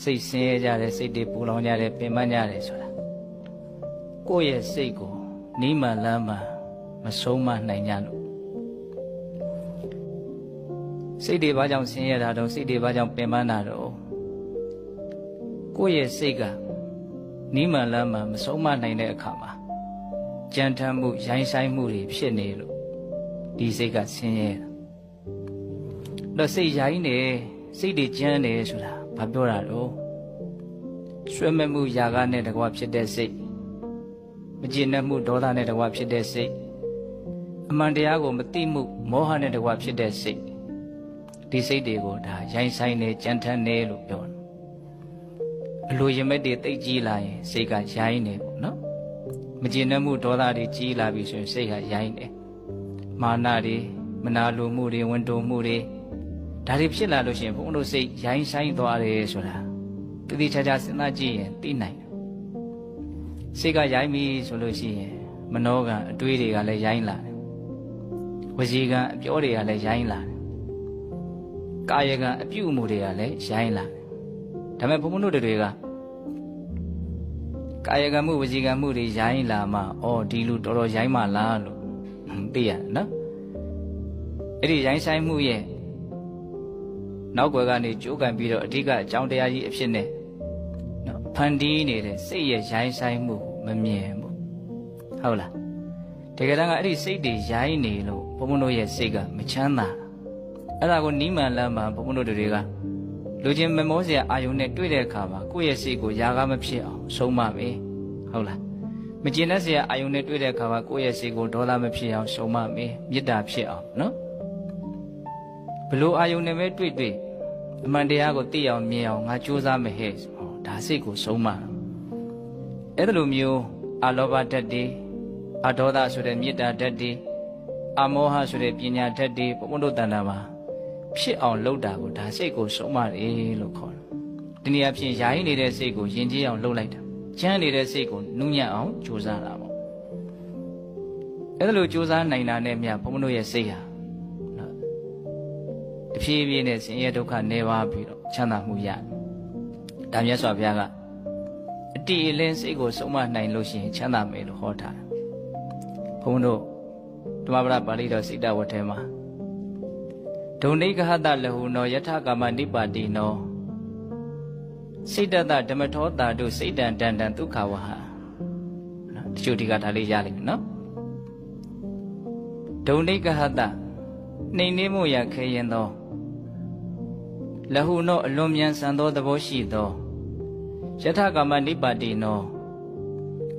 စိတ်ဆင်းရဲကြတယ်စိတ်တွေပူလောင်ကြတယ်ပင်ပန်းကြတယ်ဆိုတာကိုယ့်ရဲ့စိတ်ကိုနီးမှန်လမ်းမှမဆုံးမနိုင်ကြလို့စိတ်တွေဘာကြောင့်ဆင်းရဲတာတော့စိတ်တွေဘာကြောင့်ပင်ပန်းတာတော့ကိုယ့်ရဲ့စိတ်ကနီးမှန်လမ်းမှမဆုံးမနိုင်တဲ့အခါမှာကြမ်းတမ်းမှုရိုင်းဆိုင်မှုတွေဖြစ်နေလို့ဒီစိတ်ကဆင်းရဲတာတော့စိတ်ရိုင်းနေစိတ်တွေကြမ်းနေဆိုတာဘာပြောတာတော့ရွှဲမဲ့မှုຢာကနဲ့တကွာဖြစ်တဲ့စိတ်မကျေနပ်မှုဒေါသနဲ့တကွာဖြစ်တဲ့စိတ်အမှန်တရားကိုမသိမှုမောဟနဲ့တကွာဖြစ်တဲ့စိတ်ဒီစိတ်တွေကိုဒါရိုင်းဆိုင်နေကြမ်းတမ်းနေလို့ပြောတယ်အလိုရမဲ့တွေတိတ်ကြီးလာရင်စိတ်ကရိုင်းနေပေါ့နော်မကျေနပ်မှုဒေါသတွေကြီးလာပြီဆိုရင်စိတ်ကရိုင်းနေမာနတွေမနာလိုမှုတွေဝန်တိုမှုတွေဒါတွေဖြစ်လာလို့ရှိရင်ဘုန်းတို့စိတ်ရိုင်းဆိုင်သွားတယ်ဆိုတာတတိချာချာစဉ်းစားကြည့်ရင်သိနိုင်တယ်စိတ်ကရိုင်းပြီဆိုလို့ရှိရင်မနောကအတွေးတွေကလည်းရိုင်းလာတယ်ဝစီကအပြောတွေကလည်းရိုင်းလာတယ်ကာယကအပြုအမူတွေကလည်းရိုင်းလာတယ်ဒါပေမဲ့ဘုန်းတို့တွေကကာယကံမှုဝစီကံမှုတွေရိုင်းလာမှဒီလူတော်တော်ရိုင်းမှလားလို့သိရတယ်နော်အဲ့ဒီရိုင်းဆိုင်မှုရဲ့နောက်ွယ်ကနေကြိုးကန်ပြီးတော့အဓိကအကြောင်းတရားကြီးအဖြစ်နဲ့နော်ဖန်တီးနေတဲ့စိတ်ရဲ့ရိုင်းဆိုင်မှုမမြင်ဘူးဟုတ်လားတကယ်တမ်းကအဲ့ဒီစိတ်တွေရိုင်းနေလို့ဘုန်းတို့ရဲ့စိတ်ကမချမ်းသာအဲ့ဒါကိုနီးမှန်လမ်းမှာဘုန်းတို့တွေကလူချင်းမမောစရာအာယုန်နဲ့တွေ့တဲ့အခါမှာကိုယ့်ရဲ့စိတ်ကိုຢာကားမဖြစ်အောင်ဆုံးမမယ်ဟုတ်လားမကျေနပ်စရာအာယုန်နဲ့တွေ့တဲ့အခါမှာကိုယ့်ရဲ့စိတ်ကိုဒေါသမဖြစ်အောင်ဆုံးမမယ်မေတ္တာဖြစ်အောင်နော်ဘလို့အာယုန်နဲ့ပဲတွေ့အမှန်တရားကိုသိအောင်မြင်အောင်ငါကြိုးစားမယ်ဟဲ့ဒါစိတ်ကိုဆုံးမအဲ့လိုမျိုးအလောဘဓာတ်တွေအဒေါသဆိုတဲ့မေတ္တာဓာတ်တွေအမောဟဆိုတဲ့ပညာဓာတ်တွေဘုန်းတို့တဏ္ဍာမှာဖြစ်အောင်လုပ်တာကိုဒါစိတ်ကိုဆုံးမတယ်လို့ခေါ်တယ်ဒီနေရာဖြင့်ယာယီနေတဲ့စိတ်ကိုယဉ်ကျေးအောင်လုပ်လိုက်တာကျမ်းနေတဲ့စိတ်ကိုနုညံ့အောင်ကြိုးစားတာပေါ့အဲ့လိုကြိုးစားနိုင်တာနဲ့မြတ်ဘုန်းတို့ရဲ့စိတ်ဟာတဖြည်းဖြည်းနဲ့ဆင်းရဲဒုက္ခနေပါပြီးတော့ချမ်းသာမှုရတယ်ဒါမြတ်စွာဘုရားကအတိအလင်းစိတ်ကိုဆုံးမနိုင်လို့ရှိရင်ချမ်းသာမယ်လို့ဟောထားတယ်ဘုန်းတို့ဓမ္မပဒပါဠိတော်စိတ္တဝတ္ထဲမှာဒုံနိဂဟတလဟုနောယထကာမနိပါတိနောစိတ္တတဓမ္မထောတာတုစိတ်တံတန်တံဒုက္ခဝဟနော်တချို့ဒီကဒါလေးရလိမ့်မယ်နော်ဒုံနိဂဟတနှိမ်နှင်းမှုရခဲရင်သောလဟုနောအလွန်မြန်ဆန်သောသဘောရှိသောယထကာမနိပါတိနော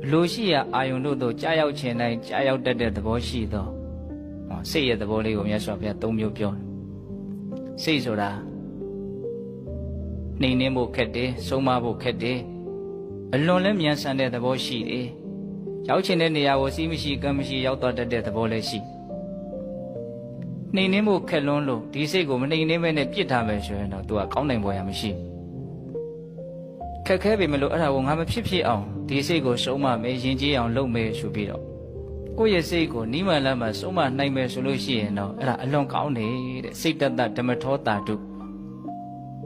အလိုရှိရာအာယုန်တို့သို့ကြာရောက်ခြင်းတိုင်းကြာရောက်တတ်တဲ့သဘောရှိသောစိတ်ရဲ့သဘောလေးကိုမြတ်စွာဘုရား၃မျိုးပြောတယ်စိတ်ဆိုတာနှိမ်နှင်းဖို့ခက်တယ်ဆုံးမဖို့ခက်တယ်အလွန်လည်းမြန်ဆန်တဲ့သဘောရှိတယ်ရောက်ခြင်းတဲ့နေရာကိုစီးမရှိကံမရှိရောက်သွားတတ်တဲ့သဘောလည်းရှိနှိမ်နှင်းဖို့ခက်လွန်းလို့ဒီစိတ်ကိုမနှိမ်နှင်းမဲနဲ့ပြစ်ထားမယ်ဆိုရင်တော့သူကကောင်းနိုင်ပေါ်ရမရှိခက်ခဲပေမဲ့လို့အဲ့ဒါကိုငါမဖြစ်အောင်ဒီစိတ်ကိုဆုံးမမယ်ယဉ်ကျေးအောင်လုပ်မယ်ဆိုပြီးတော့ကိုယ့်ရဲ့စိတ်ကိုနိမလမ်းမှာဆုံးမနိုင်မယ်ဆိုလို့ရှိရင်တော့အဲ့ဒါအလွန်ကောင်းတယ်တဲ့စိတ်တတဓမ္မထောတာတု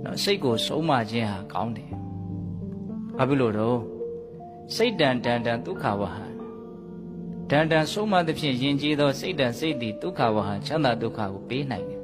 နော်စိတ်ကိုဆုံးမခြင်းဟာကောင်းတယ်ဘာဖြစ်လို့တော့စိတ်တန်တန်ဒုက္ခဝဟဒန်တန်ဆုံးမသဖြင့်ယဉ်ကျေးသောစိတ်တန်စိတ်သည်ဒုက္ခဝဟချမ်းသာဒုက္ခကိုပေးနိုင်တယ်